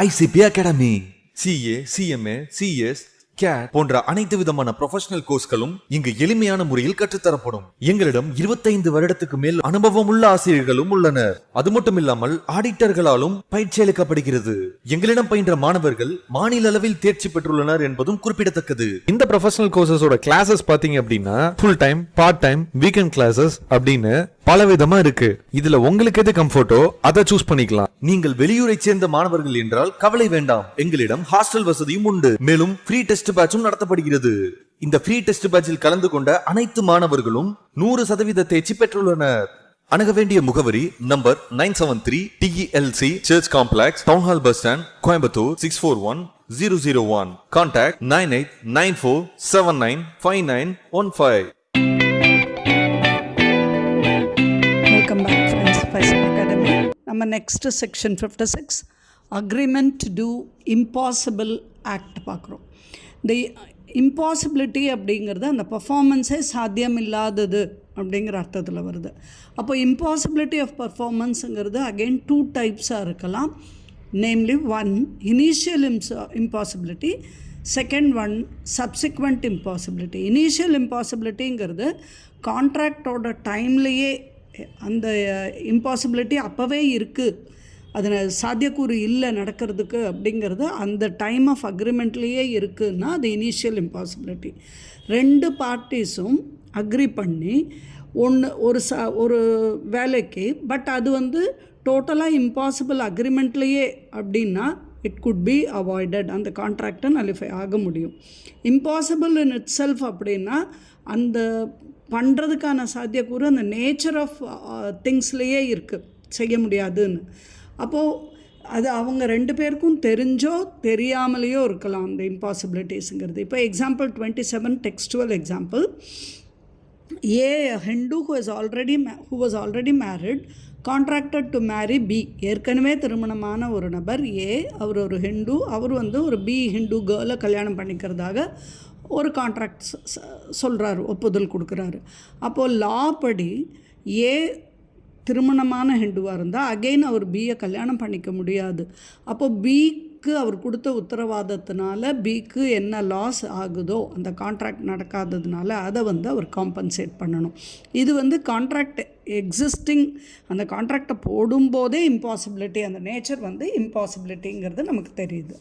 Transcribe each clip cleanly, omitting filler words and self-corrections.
ICP Academy. CA, CMA, CS, CAT போன்ற அனைத்து விதமான ப்ரொஃபஷனல் கோர்ஸ்களும் இங்கு எளிமையான முறையில் கற்றுத்தரப்படும். எங்களிடம் 25 வருடத்துக்கு மேல் அனுபவம் உள்ள ஆசிரியர்களும் உள்ளனர். அது மட்டும் இல்லாமல் ஆடிட்டர்களாலும் பயிற்சி அளிக்கப்படுகிறது. எங்களிடம் பயின்ற மாணவர்கள் மாநில அளவில் தேர்ச்சி பெற்றுள்ளனர் என்பதும் குறிப்பிடத்தக்கது. இந்த ப்ரொஃபஷனல் கோர்சஸோட கிளாஸஸ் பாத்தீங்க அப்படின்னா full time, part time, weekend classes அப்படின்னு பல விதமா இருக்கு. இதுல உங்களுக்கு எது கம்ஃபர்ட்டோ அதை சூஸ் பண்ணிக்கலாம். நீங்கள் வெளியூரை சேர்ந்த மாணவர்கள் என்றால் கவலை வேண்டாம். எங்களிடம் ஹாஸ்டல் வசதியும் உண்டு. மேலும் ஃப்ரீ டெஸ்ட் பேட்சும் நடத்தப்படுகிறது. இந்த ஃப்ரீ டெஸ்ட் பேட்சில் கலந்து கொண்ட அனைத்து மாணவர்களும் 100% தேர்ச்சி பெற்றுள்ளனர். அணுக வேண்டிய முகவரி number 973 TELC church complex, town hall bus stand, Coimbatore 641001. Contact 9894795915. Welcome back friends, ICP Academy. நம்ம next section 56 agreement to do impossible act பார்க்குறோம். இந்த இம்பாசிபிலிட்டி அப்படிங்கிறது அந்த பர்ஃபார்மன்ஸே சாத்தியமில்லாதது அப்படிங்கிற அர்த்தத்தில் வருது. அப்போ இம்பாசிபிலிட்டி ஆஃப் பர்ஃபார்மன்ஸுங்கிறது அகெயின் 2 டைப்ஸாக இருக்கலாம். Namely 1 initial impossibility, second 1 subsequent impossibility. Initial இம்பாசிபிலிட்டிங்கிறது கான்ட்ராக்டோட டைம்லேயே அந்த இம்பாசிபிலிட்டி அப்போவே இருக்குது, அதில் சாத்தியக்கூறு இல்லை நடக்கிறதுக்கு அப்படிங்கிறது அந்த டைம் ஆஃப் அக்ரிமெண்ட்லேயே இருக்குதுன்னா அது இனிஷியல் இம்பாசிபிலிட்டி. 2 பார்ட்டிஸும் அக்ரி பண்ணி ஒரு வேலைக்கு, பட் அது டோட்டலாக இம்பாசிபிள் அக்ரிமெண்ட்லேயே அப்படின்னா இட் குட் பி அவாய்டட், அந்த கான்ட்ராக்டை நலிஃபை ஆக முடியும். இம்பாசிபிள் இன் இட் செல்ஃப் அப்படின்னா அந்த பண்ணுறதுக்கான சாத்தியக்கூறு அந்த நேச்சர் ஆஃப் திங்ஸ்லேயே இருக்குது, செய்ய முடியாதுன்னு. அப்போது அது அவங்க 2 பேருக்கும் தெரிஞ்சோ தெரியாமலேயோ இருக்கலாம் அந்த இம்பாசிபிலிட்டிஸுங்கிறது. இப்போ example 27 textual example. A Hindu who was already married contracted to marry B. ஏற்கனவே திருமணமான ஒரு நபர் A, அவர் ஒரு ஹிந்து, அவர் ஒரு B ஹிந்து கேர்ளை கல்யாணம் பண்ணிக்கிறதாக ஒரு கான்ட்ராக்ட் சொல்கிறாரு, ஒப்புதல் கொடுக்குறாரு. அப்போது லா படி ஏ திருமணமான ஹிந்துவாக இருந்தால் அகெயின் அவர் பியை கல்யாணம் பண்ணிக்க முடியாது. அப்போது பிக்கு அவர் கொடுத்த உத்தரவாதத்தினால பிக்கு என்ன லாஸ் ஆகுதோ அந்த கான்ட்ராக்ட் நடக்காததுனால அதை அவர் காம்பன்சேட் பண்ணணும். இது கான்ட்ராக்ட் எக்ஸிஸ்டிங், அந்த கான்ட்ராக்டை போடும்போதே இம்பாசிபிலிட்டி, அந்த நேச்சர் இம்பாசிபிலிட்டிங்கிறது நமக்கு தெரியுது.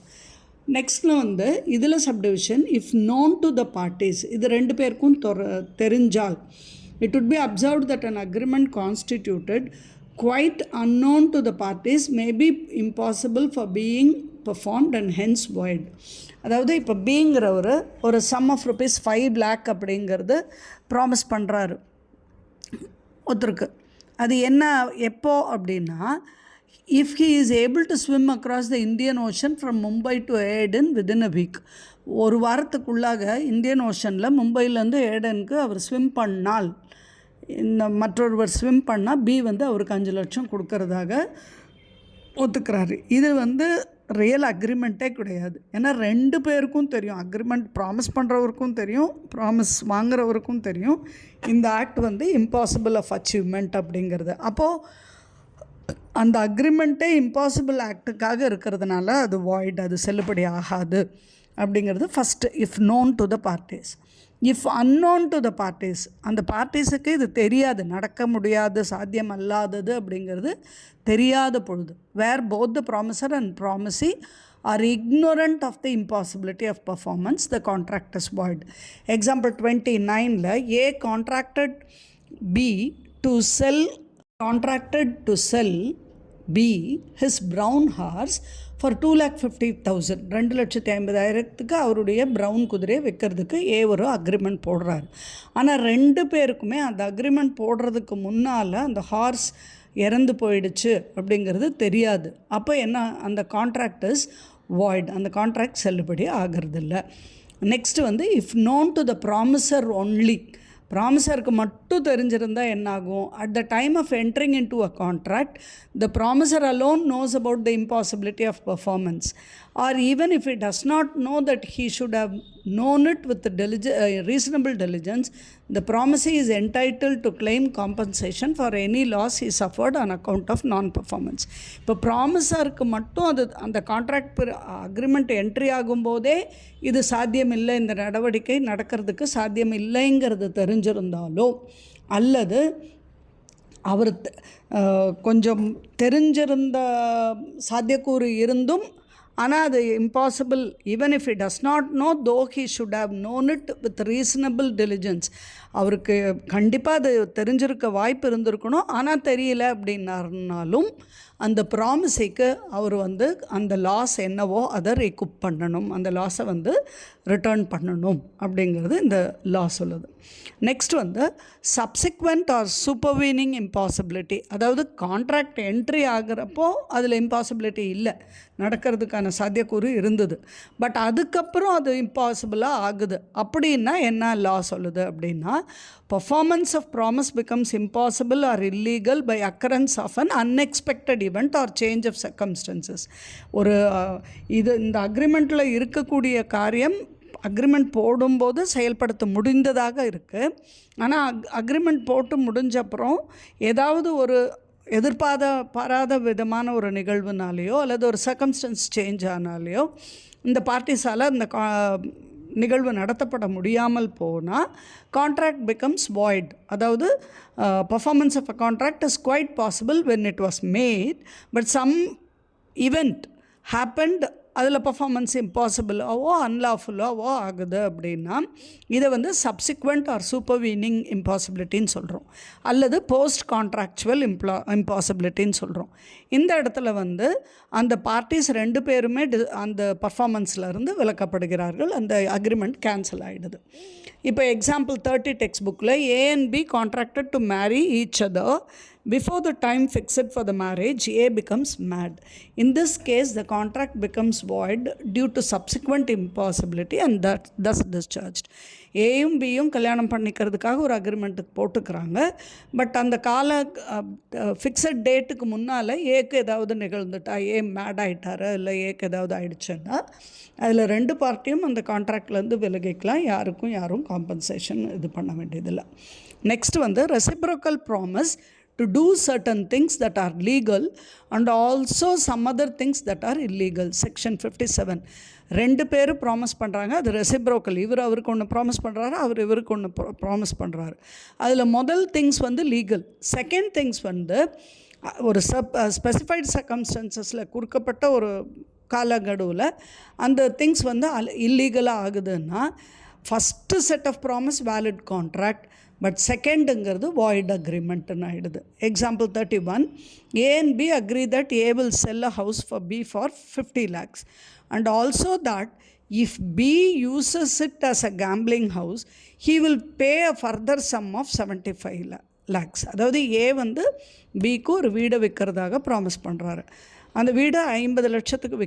நெக்ஸ்ட்டில் இதில் subdivision if known to the parties, இது 2 பேருக்கும் தெரிஞ்சால் it would be observed that an agreement constituted quite unknown to the parties may be impossible for being performed and hence void. அதாவது இப்போ பிங்கிற ஒரு சம் ஆஃப் ருபீஸ் 5 lakh அப்படிங்கிறது promise பண்ணுறாரு ஒருத்தருக்கு. அது என்ன எப்போ அப்படின்னா, if he is able to swim across the Indian Ocean from Mumbai to Aden within a week, ஒரு வாரத்துக்குள்ளாக இந்தியன் ஓஷனில் மும்பையிலேருந்து ஏடனுக்கு அவர் ஸ்விம் பண்ணால், இந்த மற்றொருவர் ஸ்விம் பண்ணால் பி அவருக்கு 5 லட்சம் கொடுக்கறதாக ஒத்துக்கிறாரு. இது ரியல் அக்ரிமெண்ட்டே கிடையாது. ஏன்னா 2 பேருக்கும் தெரியும், அக்ரிமெண்ட் ப்ராமிஸ் பண்ணுறவருக்கும் தெரியும், ப்ராமிஸ் வாங்குறவருக்கும் தெரியும் இந்த ஆக்ட் இம்பாசிபிள் ஆஃப் அச்சீவ்மெண்ட் அப்படிங்கிறது. அப்போது அந்த அக்ரிமெண்ட்டே இம்பாசிபிள் ஆக்டுக்காக இருக்கிறதுனால அது வாய்ட், அது செல்லுபடி ஆகாது அப்படிங்கிறது first. If known to the parties. If unknown to the parties, அந்த பார்ட்டிஸுக்கு இது தெரியாது, நடக்க முடியாது, சாத்தியம் அல்லாதது அப்படிங்கிறது தெரியாத பொழுது, where both the promisor and promisee are ignorant of the impossibility of performance, the contract is void. Example 29ல A contracted to sell B his brown horse for 2,50,000, 2,50,000 அவருடைய ப்ரௌன் குதிரையை விற்கிறதுக்கு ஒரு அக்ரிமெண்ட் போடுறாரு. ஆனால் 2 பேருக்குமே அந்த அக்ரிமெண்ட் போடுறதுக்கு முன்னால் அந்த ஹார்ஸ் இறந்து போயிடுச்சு அப்படிங்கிறது தெரியாது. அப்போ என்ன, அந்த கான்ட்ராக்ட் இஸ் வாய்ட், அந்த கான்ட்ராக்ட் செல்லுபடி ஆகிறதில்ல. Next if known to the promisor only, ப்ராமிசருக்கு மட்டும் தெரிஞ்சிருந்தால் என்னாகும், at the time of entering into a contract the promisor alone knows about the impossibility of performance, or even if it does not know that he should have known it with reasonable diligence, the promisee is entitled to claim compensation for any loss he suffered on account of non-performance. இப்போ ப்ராமிசருக்கு மட்டும் அது அந்த contract agreement entry ஆகும்போதே இது சாத்தியம் இல்லை, இந்த நடவடிக்கை நடக்கிறதுக்கு சாத்தியம் இல்லைங்கிறது தெரிஞ்சிருந்தாலோ அல்லது அவர் கொஞ்சம் தெரிஞ்சிருந்த சாத்தியக்கூறு இருந்தும் ஆனால் அது impossible, even if it does not know, though he should have known it with reasonable diligence, அவருக்கு கண்டிப்பாக அது தெரிஞ்சிருக்க வாய்ப்பு இருந்திருக்கணும், ஆனால் தெரியல அப்படின்னாலும் அந்த ப்ராமிஸைக்கு அவர் அந்த லாஸ் என்னவோ அதை ரீகுப் பண்ணணும், அந்த லாஸை ரிட்டர்ன் பண்ணணும் அப்படிங்கிறது இந்த லா சொல்லுது. நெக்ஸ்ட் சப்சிக்வெண்ட் ஆர் சூப்பர்வீனிங் இம்பாசிபிலிட்டி, அதாவது கான்ட்ராக்ட் என்ட்ரி ஆகிறப்போ அதில் இம்பாசிபிலிட்டி இல்லை, நடக்கிறதுக்கான சாத்தியக்கூறு இருந்தது, பட் அதுக்கப்புறம் அது இம்பாசிபிளாக ஆகுது. அப்படின்னா என்ன லா சொல்லுது அப்படின்னா, performance of promise becomes impossible or illegal by occurrence of an unexpected event or change of circumstances. இந்த அக்ரிமெண்ட்டில் இருக்கக்கூடிய காரியம் அக்ரிமெண்ட் போடும்போது செயல்படுத்த முடிந்ததாக இருக்குது, ஆனால் அக்ரிமெண்ட் போட்டு முடிஞ்சப்புறம் ஏதாவது ஒரு பாராத விதமான ஒரு நிகழ்வுனாலேயோ அல்லது ஒரு சர்க்கம்ஸ்டன்ஸ் சேஞ்ச் ஆனாலேயோ இந்த பார்ட்டிஸால் அந்த நிகழ்வு நடத்தப்பட முடியாமல் போனால் கான்ட்ராக்ட் பிகம்ஸ் வாய்ட். அதாவது performance of a contract is quite possible when it was made, but some event happened, அதில் பர்ஃபார்மன்ஸ் இம்பாசிபிளாவோ அன்லாஃபுல்லாவோ ஆகுது அப்படின்னா இதை சப்சிக்வெண்ட் ஆர் சூப்பர்வீனிங் இம்பாசிபிலிட்டின்னு சொல்கிறோம், அல்லது போஸ்ட் கான்ட்ராக்சுவல் இம்பாசிபிலிட்டின்னு சொல்கிறோம். இந்த இடத்துல அந்த பார்ட்டிஸ் ரெண்டு பேருமே அந்த பர்ஃபார்மன்ஸ்லேருந்து விலக்கப்படுகிறார்கள், அந்த அக்ரிமெண்ட் கேன்சல் ஆகிடுது. இப்போ எக்ஸாம்பிள் 30 டெக்ஸ்ட் புக்கில் A and B contracted to marry each other. Before the time fixed for the marriage, A becomes mad. In this case, the contract becomes void due to subsequent impossibility and thus discharged. ஏயும் பியும் கல்யாணம் பண்ணிக்கிறதுக்காக ஒரு அக்ரிமெண்ட்டுக்கு போட்டுக்கிறாங்க, but அந்த fixed டேட்டுக்கு முன்னால் ஏக்கு ஏதாவது நிகழ்ந்துட்டா, ஏ மேட் ஆகிட்டாரு இல்லை ஏக்கு ஏதாவது ஆயிடுச்சுன்னா அதில் ரெண்டு பார்ட்டியும் அந்த கான்ட்ராக்ட்லேருந்து விலகிக்கலாம், யாரும் காம்பன்சேஷன் இது பண்ண வேண்டியதில்லை. Next reciprocal promise to do certain things that are legal and also some other things that are illegal. Section 57. ரெண்டு பேரும் ப்ராமிஸ் பண்ணுறாங்க, அது ரெசிப்ரோக்கல், அவருக்கு ஒன்று ப்ராமிஸ் பண்ணுறாரு, இவருக்கு ஒன்று ப்ராமிஸ் பண்ணுறாரு. அதில் முதல் திங்ஸ் லீகல், செகண்ட் திங்ஸ் ஒரு ஸ்பெசிஃபைடு சர்க்கம்ஸ்டன்சஸில் கொடுக்கப்பட்ட ஒரு காலகடுவில் அந்த திங்ஸ் இல்லீகலாக ஆகுதுன்னா first set of promise valid contract, but செகண்டுங்கிறது வாய்ட் அக்ரிமெண்ட்டுன்னு ஆகிடுது. Example 31, A and B agree that A will sell a house for B for 50 lakhs and also that if B uses it as a gambling house, he will pay a further sum of 75 lakhs. அதாவது A Bக்கு ஒரு வீடை விற்கிறதாக promise பண்ணுறாரு, அந்த வீடை 50 லட்சத்துக்கு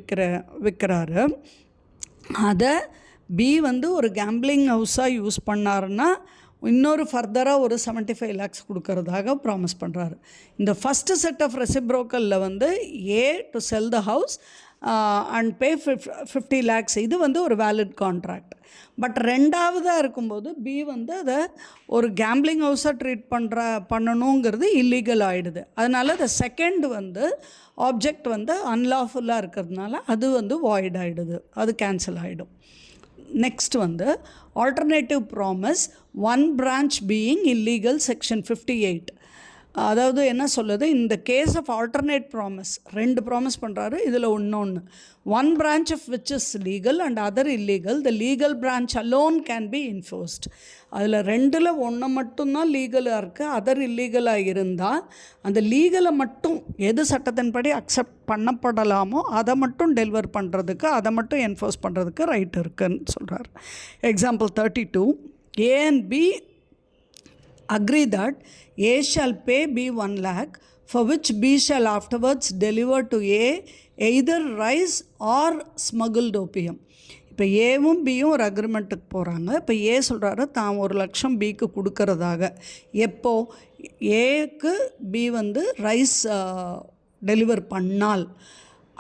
விற்கிறாரு, அதை B ஒரு கேம்பிளிங் ஹவுஸாக யூஸ் பண்ணாருன்னா இன்னொரு ஃபர்தராக ஒரு 75 lakhs கொடுக்கறதாக ப்ராமிஸ் பண்ணுறாரு. இந்த ஃபஸ்ட்டு செட் ஆஃப் ரெசிப்ரோக்கலில் A to sell the house and pay 50 lakhs, இது ஒரு வேலிட் கான்ட்ராக்ட். பட் ரெண்டாவதாக இருக்கும்போது B அதை ஒரு கேம்பிளிங் ஹவுஸாக ட்ரீட் பண்ணணுங்கிறது இல்லீகல் ஆகிடுது. அதனால் அந்த செகண்ட் ஆப்ஜெக்ட் அன்லாஃபுல்லாக இருக்கிறதுனால அது வாய்ட் ஆகிடுது, அது கேன்சல் ஆகிடும். Next alternative promise, one branch being illegal. Section 58. அதாவது என்ன சொல்லுது, இந்த கேஸ் ஆஃப் ஆல்டர்னேட் ப்ராமிஸ், ரெண்டு ப்ராமிஸ் பண்ணுறாரு, இதில் ஒன்று one branch of which is legal and other illegal, the legal branch alone can be enforced. அதில் ரெண்டில் ஒன்று மட்டும்தான் லீகலாக இருக்குது, அதர் இல்லீகலாக இருந்தால் அந்த லீகலை மட்டும் எது சட்டத்தின்படி அக்செப்ட் பண்ணப்படலாமோ அதை மட்டும் டெலிவர் பண்ணுறதுக்கு, அதை மட்டும் என்ஃபோர்ஸ் பண்ணுறதுக்கு ரைட் இருக்குன்னு சொல்கிறார். Example 32, A and B agree that A shall pay B 1 lakh, for which B shall afterwards deliver to A either rice or smuggled opium. இப்போ ஏவும் பியும் ஒரு அக்ரிமெண்ட்டுக்கு போகிறாங்க. இப்போ ஏ சொல்கிறாரு தான் 1 லட்சம் பிக்கு கொடுக்கறதாக. எப்போ ஏக்கு பி ரைஸ் டெலிவர் பண்ணால்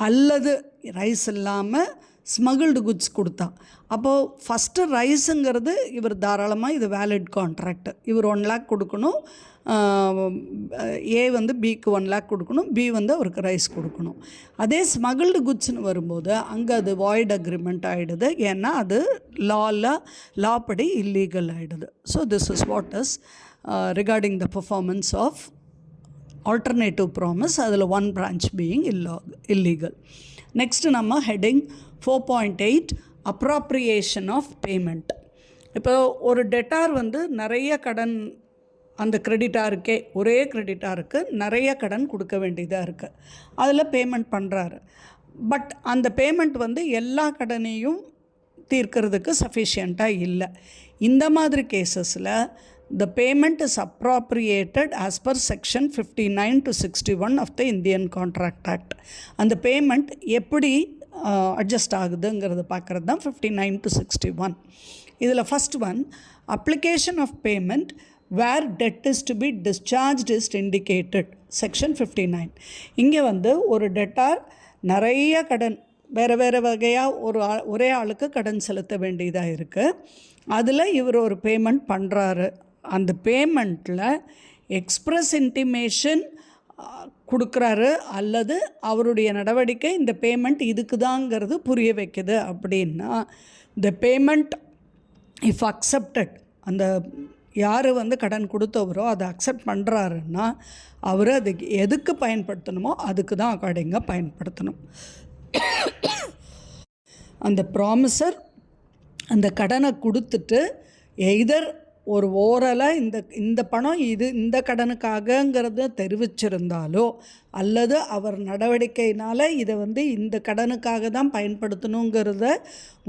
அல்லது ரைஸ் இல்லாமல் ஸ்மகிள்டு குட்ஸ் கொடுத்தா. அப்போது ஃபஸ்ட்டு ரைஸுங்கிறது இவர் தாராளமாக இது வேலிட் கான்ட்ராக்ட். இவர் 1 lakh கொடுக்கணும், ஏ வந்து பிக்கு 1 lakh கொடுக்கணும், பி வந்து அவருக்கு ரைஸ் கொடுக்கணும். அதே ஸ்மகிள்டு குட்ஸ்னு வரும்போது அங்கே அது வாய்ட் அக்ரிமெண்ட் ஆகிடுது, ஏன்னா அது லா படி இல்லீகல் ஆகிடுது. So this is what is regarding the performance of alternative promise, அதில் 1 branch being illegal. நெக்ஸ்ட்டு நம்ம ஹெட்டிங் 4.8 அப்ராப்ரியேஷன் ஆஃப் பேமெண்ட். இப்போ ஒரு டெட்டார் வந்து நிறைய கடன், அந்த கிரெடிட்டாருக்கே ஒரே கிரெடிட்டாருக்கு நிறைய கடன் கொடுக்க வேண்டியதாக இருக்குது, அதில் பேமெண்ட் பண்ணுறாரு. பட் அந்த பேமெண்ட் வந்து எல்லா கடனையும் தீர்க்கிறதுக்கு சஃபிஷியண்ட்டாக இல்லை. இந்த மாதிரி கேசஸில் the payment is appropriated as per section 59 to 61 of the Indian Contract Act. அந்த பேமெண்ட் எப்படி அட்ஜஸ்ட் ஆகுதுங்கிறத பார்க்குறது தான் 59 to 61. இதில் first one, application of payment where debt is to be discharged is indicated, section 59. இங்கே வந்து ஒரு டெட்டார் நிறைய கடன் வேறு வகையாக ஒரே ஆளுக்கு கடன் செலுத்த வேண்டியதாக இருக்குது. அதில் இவர் ஒரு பேமெண்ட் பண்ணுறாரு. அந்த பேமெண்ட்டில் எக்ஸ்ப்ரெஸ் இன்டிமேஷன் கொடுக்குறாரு, அல்லது அவருடைய நடவடிக்கை இந்த பேமெண்ட் இதுக்கு தாங்கிறது புரிய வைக்குது அப்படின்னா, த பேமெண்ட் இஃப் அக்செப்டட், அந்த யார் வந்து கடன் கொடுத்தவரோ அதை அக்செப்ட் பண்ணுறாருன்னா அவர் அதுக்கு எதுக்கு பயன்படுத்தணுமோ அதுக்கு தான் அக்கார்டிங்காக பயன்படுத்தணும். அந்த ப்ராமிசர் அந்த கடனை கொடுத்துட்டு எய்தர் ஒரு ஓரலாக இந்த பணம் இந்த கடனுக்காகங்கிறத தெரிவிச்சிருந்தாலோ, அல்லது அவர் நடவடிக்கையினால் இதை வந்து இந்த கடனுக்காக தான் பயன்படுத்தணுங்கிறத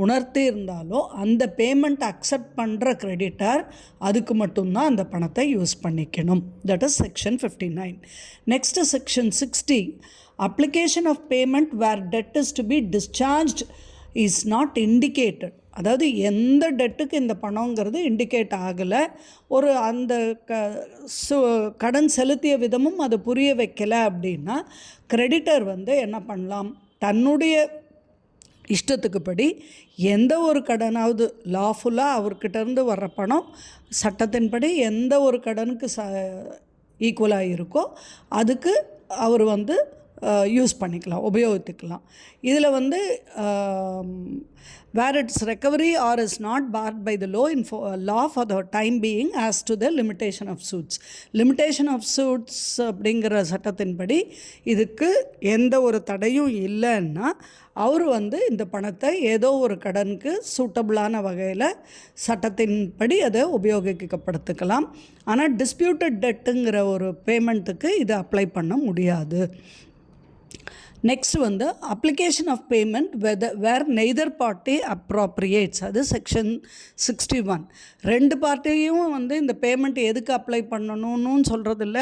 உணர்த்தி இருந்தாலோ, அந்த பேமெண்ட் அக்செப்ட் பண்ணுற கிரெடிட்டார் அதுக்கு மட்டும்தான் அந்த பணத்தை யூஸ் பண்ணிக்கணும். That is section 59. Next section 60, application of payment where debt is to be discharged is not indicated. அதாவது எந்த டெட்டுக்கு இந்த பணங்கிறது இண்டிகேட் ஆகலை, ஒரு அந்த கடன் செலுத்திய விதமும் அது புரிய வைக்கலை அப்படின்னா கிரெடிட்டர் வந்து என்ன பண்ணலாம், தன்னுடைய இஷ்டத்துக்கு படி எந்த ஒரு கடனாவது லாஃபுல்லாக அவர்கிட்டருந்து வர்ற பணம் சட்டத்தின்படி எந்த ஒரு கடனுக்கு ஈக்குவலாக இருக்கோ அதுக்கு அவர் வந்து யூஸ் பண்ணிக்கலாம், உபயோகித்துக்கலாம். இதில் வந்து where its recovery or is not barred by the law for the time being as to the limitation of suits. limitation of suits அப்படிங்கிற சட்டத்தின்படி இதுக்கு எந்த ஒரு தடையும் இல்லைன்னா அவர் வந்து இந்த பணத்தை ஏதோ ஒரு கடனுக்கு சூட்டபிளான வகையில் சட்டத்தின்படி அதை உபயோகிக்கப்படுத்திக்கலாம். ஆனால் டிஸ்பியூட்டட் டெட்டுங்கிற ஒரு பேமெண்ட்டுக்கு இதை அப்ளை பண்ண முடியாது. நெக்ஸ்ட் வந்து application of payment where neither party appropriates, அது செக்ஷன் 61. 2 பார்ட்டியும் வந்து இந்த பேமெண்ட் எதுக்கு அப்ளை பண்ணணும்னு சொல்கிறதில்ல,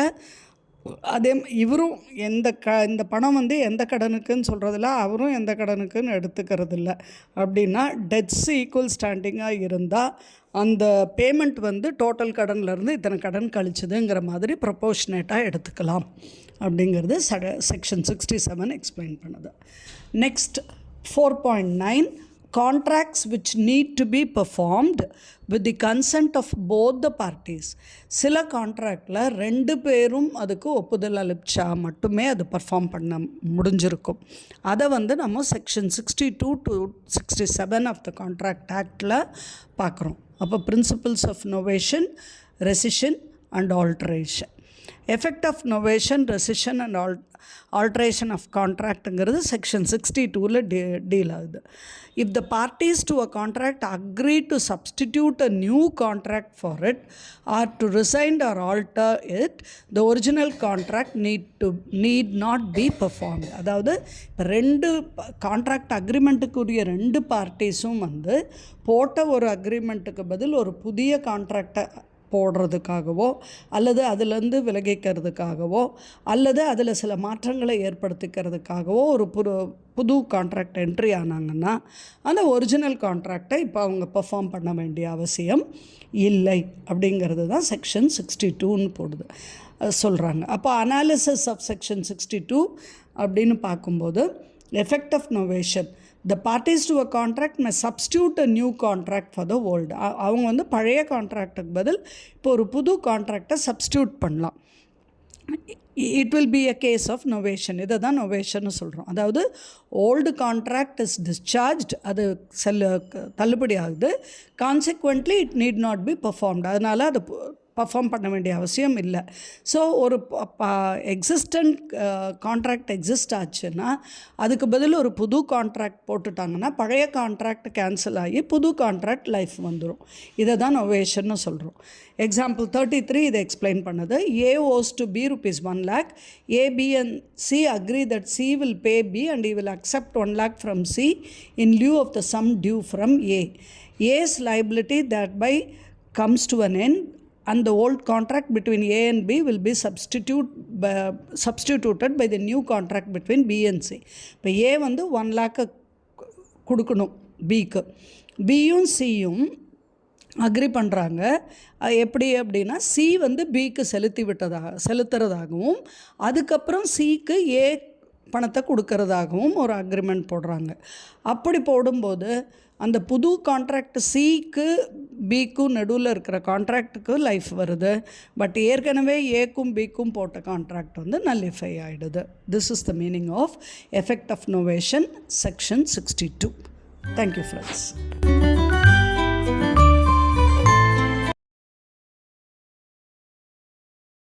அதே இவரும் இந்த பணம் வந்து எந்த கடனுக்குன்னு சொல்கிறதில்ல, அவரும் எந்த கடனுக்குன்னு எடுத்துக்கிறதில்ல. அப்படின்னா டெட்ஸ் ஈக்குவல் ஸ்டாண்டிங்காக இருந்தால் அந்த பேமெண்ட் வந்து டோட்டல் கடன்லேருந்து இத்தனை கடன் கழிச்சுதுங்கிற மாதிரி ப்ரொபோர்ஷனேட்டாக எடுத்துக்கலாம் அப்படிங்கிறது செக்ஷன் 67 எக்ஸ்பிளைன் பண்ணுது. Next 4.9, contracts which need to be performed with the consent of both the parties. சில கான்ட்ராக்டில் 2 பேரும் அதுக்கு ஒப்புதல் அளிச்சா மட்டுமே அது பர்ஃபார்ம் பண்ண முடிஞ்சிருக்கும். அதை வந்து நம்ம section 62 to 67 of the contract ஆக்டில் பார்க்குறோம். அப்போ principles of novation, rescission and alteration. Effect of novation, rescission and alteration of கான்ட்ராக்டுங்கிறது செக்ஷன் 62ல் டீல் ஆகுது. If the parties to a contract agree to substitute a new contract for it or to rescind or alter it, the original contract need not be performed. அதாவது இப்போ 2 contract அக்ரிமெண்ட்டுக்குரிய 2 பார்ட்டிஸும் வந்து போட்ட ஒரு அக்ரிமெண்ட்டுக்கு பதில் ஒரு புதிய கான்ட்ராக்டை போடுறதுக்காகவோ அல்லது அதிலேருந்து விலகிக்கிறதுக்காகவோ அல்லது அதில் சில மாற்றங்களை ஏற்படுத்திக்கிறதுக்காகவோ ஒரு புது கான்ட்ராக்ட் என்ட்ரி ஆனாங்கன்னா அந்த ஒரிஜினல் கான்ட்ராக்டை இப்போ அவங்க பெர்ஃபார்ம் பண்ண வேண்டிய அவசியம் இல்லை அப்படிங்கிறது தான் செக்ஷன் 62ன்னு போடுது சொல்கிறாங்க. அப்போ அனாலிசிஸ் ஆஃப் செக்ஷன் 62 அப்படின்னு பார்க்கும்போது, effect of novation, the parties to a contract may substitute a new contract for the old. அவங்க வந்து பழைய கான்ட்ராக்டுக்கு பதில் இப்போ ஒரு புது கான்ட்ராக்டை சப்ஸ்டியூட் பண்ணலாம். It will be a case of novation. இதை தான் நொவேஷன்னு சொல்கிறோம். அதாவது ஓல்டு கான்ட்ராக்ட் இஸ் டிஸ்சார்ஜ்ட், அது தள்ளுபடி ஆகுது. Consequently it need not be performed, அதனால் அது பர்ஃபார்ம் பண்ண வேண்டிய அவசியம் இல்லை. ஸோ ஒரு எக்ஸிஸ்டன்ட் கான்ட்ராக்ட் எக்ஸிஸ்ட் ஆச்சுன்னா அதுக்கு பதில் ஒரு புது கான்ட்ராக்ட் போட்டுட்டாங்கன்னா பழைய கான்ட்ராக்ட் கேன்சல் ஆகி புது கான்ட்ராக்ட் லைஃப் வந்துடும். இதை தான் நொவேஷன்னு சொல்கிறோம். எக்ஸாம்பிள் 33 இதை எக்ஸ்பிளைன் பண்ணுது. A owes to B rupees 1 lakh. A, B and C agree that C will pay B and he will accept 1 lakh from C in lieu of the sum due from A. A's liability thereby comes to an end and the old contract between A and B will be substituted by the new contract between B and C. இப்போ A வந்து 1 lakh கொடுக்கணும் Bக்கு. Bயும் Cயும் agri பண்ணுறாங்க. எப்படி அப்படின்னா C வந்து Bக்கு செலுத்துறதாகவும் அதுக்கப்புறம் Cக்கு A பணத்தை கொடுக்கறதாகவும் ஒரு அக்ரிமெண்ட் போடுறாங்க. அப்படி போடும்போது அந்த புது கான்ட்ராக்ட் Cக்கு Bக்கும் நடுவில் இருக்கிற கான்ட்ராக்டுக்கு லைஃப் வருது. பட் ஏற்கனவே Aக்கும் Bக்கும் போட்ட கான்ட்ராக்ட் வந்து நல்லிஃபை ஆகிடுது. This is the meaning of effect of novation, section 62. Thank you friends.